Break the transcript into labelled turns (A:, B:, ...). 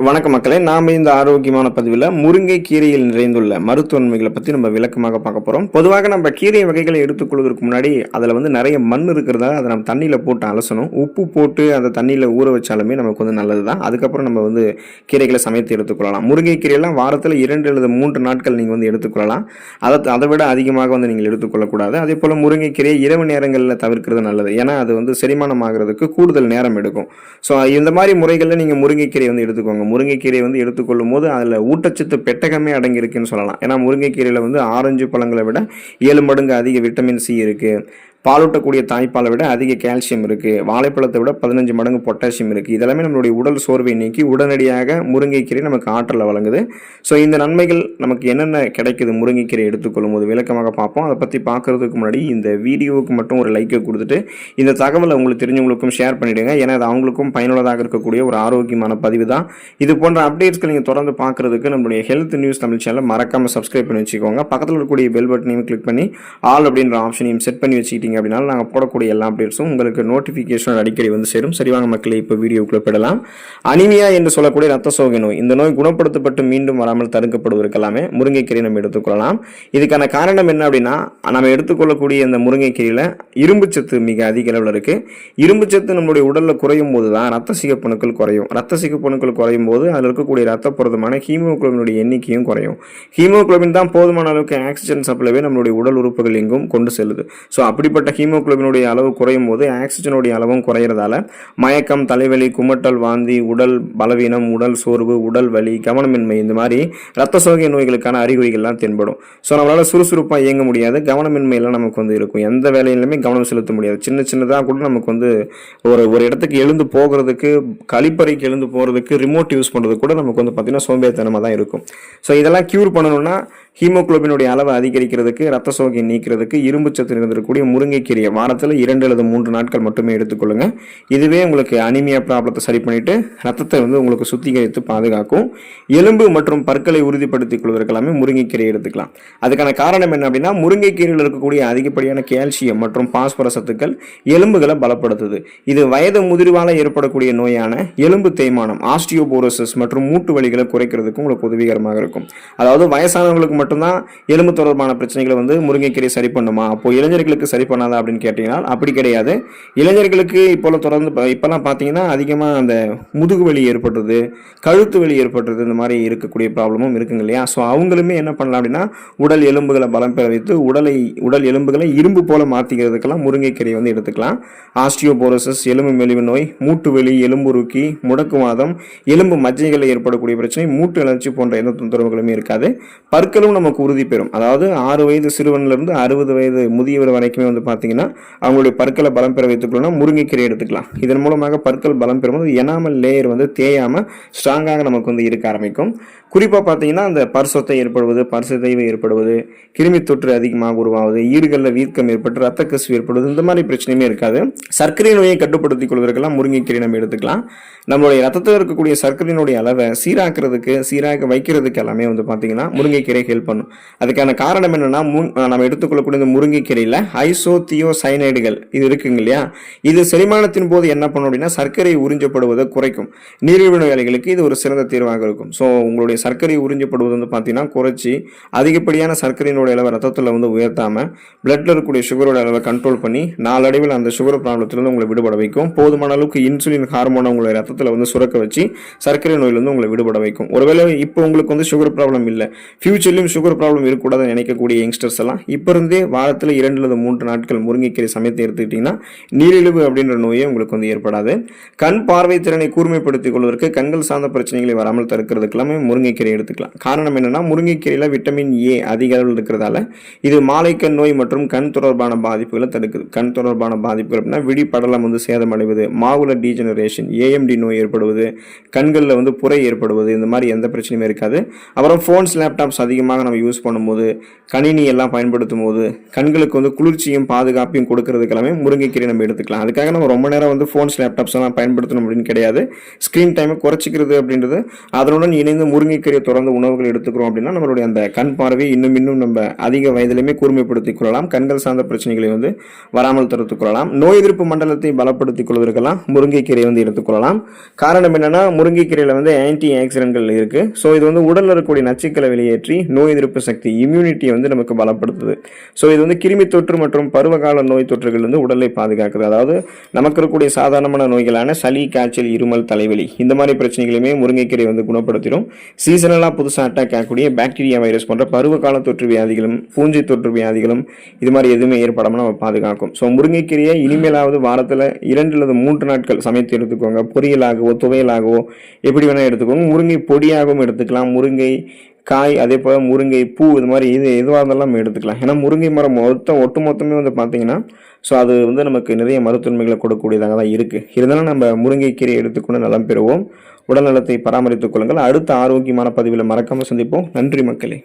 A: வணக்க மக்களே, நாம் இந்த ஆரோக்கியமான பதிவில் முருங்கை கீரையில் நிறைந்துள்ள மருத்துவன்மைகளை பற்றி நம்ம விளக்கமாக பார்க்க போகிறோம். பொதுவாக நம்ம கீரை வகைகளை எடுத்துக்கொள்வதற்கு முன்னாடி அதில் நிறைய மண் இருக்கிறதா அதை நம்ம தண்ணியில் போட்டு அலசணும். உப்பு போட்டு அந்த தண்ணியில் ஊற வச்சாலுமே நமக்கு நல்லது தான். அதுக்கப்புறம் நம்ம கீரைகளை சமைத்து எடுத்துக்கொள்ளலாம். முருங்கை கீரையெல்லாம் வாரத்தில் 2 அல்லது 3 நாட்கள் நீங்கள் எடுத்துக்கொள்ளலாம். அதை விட அதிகமாக நீங்கள் எடுத்துக்கொள்ளக்கூடாது. அதே போல் முருங்கை கீரையை இரவு நேரங்களில் தவிர்க்கிறது நல்லது. ஏன்னா அது செரிமானம் ஆகிறதுக்கு கூடுதல் நேரம் எடுக்கும். ஸோ இந்த மாதிரி முறைகளில் நீங்கள் முருங்கைக்கீரை எடுத்துக்கோங்க. முருங்கைக்கீரை எடுத்துக்கொள்ளும் போது அதில் ஊட்டச்சத்து பெட்டகமே அடங்கியிருக்குன்னு சொல்லலாம். ஏன்னா முருங்கைக்கீரையில் ஆரஞ்சு பழங்களை விட 7 மடங்கு அதிக விட்டமின் சி இருக்குது. பாலூட்டக்கூடிய தாய்ப்பாலை விட அதிக கால்சியம் இருக்குது. வாழைப்பழத்தை விட 15 மடங்கு பொட்டாசியம் இருக்குது. இதெல்லாமே நம்மளுடைய உடல் சோர்வை நீக்கி உடனடியாக முருங்கைக்கீரை நமக்கு ஆற்றலை வழங்குது. ஸோ இந்த நன்மைகள் நமக்கு என்னென்ன கிடைக்குது முருங்கைக்கீரை எடுத்துக்கொள்ளும் போது விளக்கமாக பார்ப்போம். அதை பற்றி பார்க்குறதுக்கு முன்னாடி இந்த வீடியோவுக்கு மட்டும் ஒரு லைக்கை கொடுத்துட்டு இந்த தகவலை உங்களுக்கு தெரிஞ்சவங்களுக்கும் ஷேர் பண்ணிவிடுங்க. ஏன்னா அது அவங்களுக்கும் பயனுள்ளதாக இருக்கக்கூடிய ஒரு ஆரோக்கியமான பதிவு தான். இது போன்ற அப்டேட்ஸ்கள் நீங்கள் தொடர்ந்து பார்க்குறதுக்கு நம்மளுடைய ஹெல்த் நியூஸ் தமிழ் சேனலை மறக்காமல் சப்ஸ்கிரைப் பண்ணி வச்சுக்கோங்க. பக்கத்தில் இருக்கக்கூடிய பெல் பட்டனையும் கிளிக் பண்ணி ஆல் அப்படின்ற ஆப்ஷனையும் செட் பண்ணி வச்சுக்கிட்டீங்க அப்படின்னா நாங்கள் போடக்கூடிய எல்லா அப்டேட்ஸும் உங்களுக்கு நோட்டிஃபிகேஷன் அடிக்கடி சேரும். சரிவாங்க மக்களே, இப்போ வீடியோக்குள்ள போயிடலாம். அனிமியா என்று சொல்லக்கூடிய ரத்த சோகை நோய், இந்த நோய் குணப்படுத்தப்பட்டு மீண்டும் வராமல் தடுக்கப்படுவதற்கெல்லாமே முருங்கைக்கீரை நம்ம எடுத்துக்கொள்ளலாம். இதுக்கான காரணம் என்ன அப்படின்னா, நம்ம எடுத்துக்கொள்ளக்கூடிய இந்த முருங்கைக்கீரையில் இரும்பு சத்து மிக அதிக அளவில் இருக்குது. இரும்பு சத்து நம்மளுடைய உடலில் குறையும் போது தான் ரத்த சிகப்பணுக்கள் குறையும். ரத்த சிகப்பணுக்கள் குறையும் போது அதில் இருக்கக்கூடிய ரத்த புரதமான ஹீமோகுளோபினுடைய எண்ணிக்கையும் குறையும். ஹீமோகுளோபின் தான் போதுமான அளவுக்கு ஆக்சிஜன் சப்ளைவே நம்மளுடைய உடல் உறுப்புகள் எங்கும் கொண்டு செல்லுது. ஸோ அப்படிப்பட்ட ஹீமோகுளோபினுடைய அளவு குறையும் போது ஆக்சிஜனுடைய அளவும் குறையிறதால மயக்கம், தலைவலி, குமட்டல், வாந்தி, உடல் பலவீனம், உடல் சோர்வு, உடல் வலி, கவனமின்மை, இந்த மாதிரி ரத்த சோகை நோய்களுக்கான அறிகுறிகள்லாம் தென்படும். ஸோ நம்மளால சுறுசுறுப்பாக இயங்க முடியாது. கவனமின்மையெல்லாம் நமக்கு இருக்கும். எந்த வேலையிலுமே கவனம் செலுத்த முடியாது. சின்னதாக கூட நமக்கு ஒரு இடத்துக்கு எழுந்து போகிறதுக்கு, கழிப்பறைக்கு எழுந்து போகிறதுக்கு ரிமோட் யூஸ் பண்ணுறது கூட நமக்கு பார்த்தீங்கன்னா சோம்பேறித்தனமாக தான் இருக்கும். ஸோ இதெல்லாம் கியூர் பண்ணணும்னா ஹீமோகுளோபினுடைய அளவை அதிகரிக்கிறதுக்கு, ரத்த சோகை நீக்கிறதுக்கு இரும்பு சத்து இருந்திருக்கக்கூடிய முருங்கைக்கீரையை வாரத்தில் 2 அல்லது 3 நாட்கள் மட்டுமே எடுத்துக்கொள்ளுங்க. இதுவே உங்களுக்கு அனிமியா ப்ராப்ளத்தை சரி பண்ணிட்டு ரத்தத்தை உங்களுக்கு சுத்திகரித்து பாதுகாக்கும். எலும்பு மற்றும் பற்களை உறுதிப்படுத்திக் கொள்வதற்கெல்லாமே முருங்கைக்கீரை எடுத்துக்கலாம். அதுக்கான காரணம் என்ன அப்படின்னா, முருங்கைக்கீரையில் இருக்கக்கூடிய அதிகப்படியான கால்சியம் மற்றும் பாஸ்பரஸ் சத்துக்கள் எலும்புகளை பலப்படுத்துது. இது வயது முதிர்வால ஏற்படக்கூடிய நோயான எலும்பு தேய்மானம், ஆஸ்டியோபோரோசிஸ் மற்றும் மூட்டு வலிகளை குறைக்கிறதுக்கு உங்களுக்கு உதவிகரமாக இருக்கும். அதாவது வயசானவங்களுக்கு மட்டும்தான் எலும்பு தொடர்பான பிரச்சனைகளை முருங்கைக்கீரை சரி பண்ணுமா, அப்போ இளைஞர்களுக்கு சரி பண்ணாதா அப்படின்னு கேட்டீங்கன்னா அப்படி கிடையாது. இளைஞர்களுக்கு இப்பெல்லாம் பார்த்தீங்கன்னா அதிகமாக அந்த முதுகு வலி ஏற்படுறது, கழுத்து வலி ஏற்படுறது, இந்த மாதிரி இருக்கக்கூடிய ப்ராப்ளமும் இருக்குங்க இல்லையா. ஸோ அவங்களுமே என்ன பண்ணலாம் அப்படின்னா, உடல் எலும்புகளை பலம் பெற வைத்து உடல் எலும்புகளை இரும்பு போல மாற்றிக்கிறதுக்கெல்லாம் முருங்கைக்கீரை எடுத்துக்கலாம். ஆஸ்டியோபோரோசிஸ், எலும்பு மெலிவு நோய், மூட்டு வலி, எலும்புருக்கி, முடக்குவாதம், எலும்பு மஜ்ஜைகளில் ஏற்படக்கூடிய பிரச்சனை, மூட்டு வளர்ச்சி போன்ற எந்த தொந்தரவுகளுமே இருக்காது. பற்களும் நமக்கு உறுதி பெறும். அதாவது 6 வயது சிறுவனிலிருந்து 60 வயது முதியவர் வரைக்குமே பார்த்தீங்கன்னா அவங்களுடைய பற்களை பலம் பெற வைத்துக்கொள்ளணும் முருங்கைக்கீரை எடுத்துக்கலாம். இதன் மூலமாக பற்கள் பலம் பெறும்போது எனாமல் லேயர் தேயாம ஸ்ட்ராங்காக நமக்கு இருக்க ஆரம்பிக்கும். குறிப்பாக பார்த்தீங்கன்னா அந்த பற்சொத்தை ஏற்படுவது, பற்சிதைவு ஏற்படுவது, கிருமி தொற்று அதிகமாக உருவாவது, ஈறுகளில் வீக்கம் ஏற்பட்டு ரத்த கசிவு ஏற்படுவது, இந்த மாதிரி பிரச்சனையுமே இருக்காது. சர்க்கரை நோயை கட்டுப்படுத்திக் கொள்வதற்கெல்லாம் முருங்கைக்கீரை நம்ம எடுத்துக்கலாம். நம்மளுடைய ரத்தத்தில் இருக்கக்கூடிய சர்க்கரையினுடைய அளவை சீராக வைக்கிறதுக்கு எல்லாமே பார்த்தீங்கன்னா முருங்கைக்கீரை ஹெல்ப் பண்ணும். அதுக்கான காரணம் என்னன்னா, நம்ம எடுத்துக்கொள்ளக்கூடிய இந்த முருங்கைக்கீரையில் ஐசோதியோசைனைடுகள் இது இருக்குங்க இல்லையா. இது செரிமானத்தின் போது என்ன பண்ணும் அப்படின்னா, சர்க்கரை உறிஞ்சப்படுவதை குறைக்கும். நீரிழிவு நோயாளிகளுக்கு இது ஒரு சிறந்த தீர்வாக இருக்கும். ஸோ உங்களுடைய சர்க்கரை உறிஞ்சப்படுவது பார்த்தீங்கன்னா குறைச்சி அதிகப்படியான சர்க்கரையினுடைய அளவை ரத்தத்தில் உயர்த்தாமல் பிளட்ல இருக்கக்கூடிய சுகரோட அளவை கண்ட்ரோல் பண்ணி நாளடைவில் அந்த சுகர் ப்ராப்ளத்திலிருந்து உங்களை விடுபட வைக்கும். போதுமான அளவுக்கு இன்சுலின் ஹார்மோனை உங்களுடைய ரத்தத்தில் சுரக்க வச்சு சர்க்கரை நோயிலிருந்து உங்களை விடுபட வைக்கும். ஒருவேளை இப்போ உங்களுக்கு சுகர் ப்ராப்ளம் இல்லை, ஃபியூச்சர்லையும் சுகர் ப்ராப்ளம் இருக்கக்கூடாதுன்னு நினைக்கக்கூடிய யங்ஸ்டர்ஸ் எல்லாம் இப்போ இருந்தே வாரத்தில் 2 அல்லது 3 நாட்கள் முருங்கைக்கீரை சமைத்து எடுத்துக்கிட்டீங்கன்னா நீரிழிவு அப்படின்ற நோயே உங்களுக்கு ஏற்படாது. கண் பார்வை திறனை கூர்மைப்படுத்திக் கொள்வதற்கு, கண்கள் சார்ந்த பிரச்சனைகளை வராமல் தடுக்கிறதுக்கு எல்லாமே முருங்கைக்கீரை எடுத்துக்கலாம். காரணம் என்னன்னா, முருங்கைக்கீரையில் விட்டமின் ஏ அதிக அளவில் இருக்கிறதால இது மாலைக்கண் நோய் மற்றும் கண் தொடர்பான பாதிப்புகளை தடுக்குது. கண் தொடர்பான பாதிப்புகள் அப்படின்னா விழிப்படலம் சேதமடைவது, மாகுலர் டீஜெனரேஷன், ஏஎம்டி நோய் ஏற்படுவது, கண்களில் புரை ஏற்படுவது, இந்த மாதிரி எந்த பிரச்சனையுமே இருக்காது. அப்புறம் ஃபோன்ஸ், லேப்டாப்ஸ் அதிகமாக நம்ம யூஸ் பண்ணும்போது, கணினி எல்லாம் பயன்படுத்தும் போது கண்களுக்கு குளிர்ச்சியும் பாதுகாப்பையும் கொடுக்கறதுக்கு எல்லாமே முருங்கைக்கீரை நம்ம எடுத்துக்கலாம். அதுக்காக நம்ம ரொம்ப நேரம் வந்து ஃபோன்ஸ், லேப்டாப்ஸ் எல்லாம் பயன்படுத்தணும் அப்படின்னு கிடையாது. ஸ்க்ரீன் டைமை குறைச்சிக்கிறது அப்படின்றது, அதனுடன் இணைந்து முருங்கைக்கீரை தொடர்ந்து உணவுகள் எடுத்துக்கிறோம் அப்படின்னா நம்மளுடைய அந்த கண் பார்வையை இன்னும் நம்ம அதிக வயதிலுமே கூர்மைப்படுத்திக் கொள்ளலாம். கண்கள் சார்ந்த பிரச்சனைகளை வந்து வராமல் தடுத்துக் கொள்ளலாம். நோய் எதிர்ப்பு மண்டலத்தை பலப்படுத்திக் கொள்வதற்கெல்லாம் முருங்கைக்கீரை வந்து எடுத்துக்கொள்ளலாம். காரணம் என்னன்னா, முருங்கைக்கீரையில் வந்து ஆன்டி ஆக்சிடென்ட்கள் இருக்கு. ஸோ இது வந்து உடலில் இருக்கக்கூடிய நச்சுக்களை வெளியேற்றி நோய் எதிர்ப்பு சக்தி, இம்யூனிட்டியை வந்து நமக்கு பலப்படுத்துது. ஸோ இது வந்து கிருமி தொற்று மற்றும் பருவகால நோய் தொற்றுகள் வந்து உடலை பாதுகாக்குது. அதாவது நமக்கு இருக்கக்கூடிய சாதாரணமான நோய்களான சளி, காய்ச்சல், இருமல், தலைவலி இந்த மாதிரி பிரச்சனைகளையுமே முருங்கைக்கீரை வந்து குணப்படுத்திடும். சீசனலாக புதுசாக அட்டாக் ஆகக்கூடிய பாக்டீரியா, வைரஸ் போன்ற பருவகால தொற்று வியாதிகளும் பூஞ்சை தொற்று வியாதிகளும் இது மாதிரி எதுவுமே ஏற்படாமல் நம்ம பாதுகாக்கும். ஸோ முருங்கைக்கீரையை இனிமேலாவது வாரத்தில் 2 அல்லது 3 நாட்கள் சமைத்து எடுத்துக்கோங்க. பொரியலாகவோ துவையலாகவோ எப்படி வேணால் எடுத்துக்கோங்க. முருங்கை பொடியாகவும் எடுத்துக்கலாம். முருங்கை காய், அதே போல் முருங்கை பூ, இது மாதிரி எதுவாக இருந்தாலும் நம்ம எடுத்துக்கலாம். ஏன்னா முருங்கை மரம் ஒட்டுமொத்தமே வந்து பார்த்தீங்கன்னா ஸோ அது வந்து நமக்கு நிறைய மருத்துவன்மைகளை கொடுக்கக்கூடியதாக தான் இருக்குது. இருந்தாலும் நம்ம முருங்கைக்கீரை எடுத்துக்கொண்டு நலம் பெறுவோம். உடல் நலத்தை பராமரித்துக் கொள்ளுங்கள். அடுத்த ஆரோக்கியமான பதிவில் மறக்காமல் சந்திப்போம். நன்றி மக்களே.